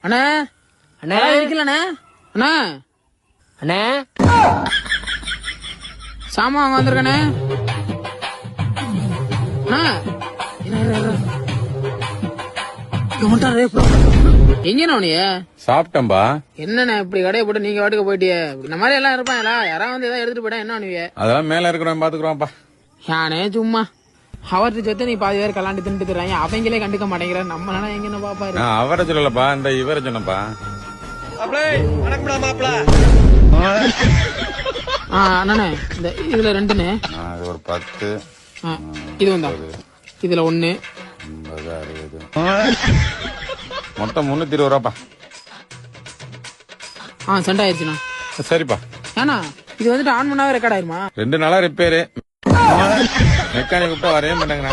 அண்ணா அண்ணா இருக்கலண்ணே அண்ணா அண்ணா சாமான் வாங்க வந்திருக்கண்ணே. எங்கண்ணா நீ? சாப்பிட்டம்பா. என்னண்ணா இப்படி கடையை போட்டு நீங்க வாட்டுக்கு போயிட்டியே? இந்த மாதிரி எல்லாம் இருப்பாங்களா? யாராவது வந்து ஏதாவது எடுத்துட்டு போயிட்டா என்ன பண்ணுவீங்க? அதெல்லாம் மேல இருக்கிறோம் பாத்துக்கிறோம்ப்பா. யானே சும்மா அவர்கிட்ட சொத்து நீ பாதி பேர் கலாண்டி தின்ட்டு தர்றாங்க, அவங்களே கண்டுக்க மாட்டேங்கிற. நம்ம நானா எங்க பாப்பாரு? அவரை சொல்லலப்பா, இந்த இவரை சொன்னப்பா. அண்ணே இந்த இதுல 2ண்ணே. ஒரு 10. இது வந்தா இதுல 1 50 60 மொத்தம் 320 ரூபாப்பா. சென்ட் ஆயிடுச்சுண்ணா. சரிப்பா. ஏன்னா இது வந்துட்டு ஆன் பண்ணாவே ரெக்கார்ட் ஆயிருமா? 2 நாளா ரிப்பேரு. மெக்கானிக் கூப்பிட்டா வரவே மாட்டாங்கண்ணா.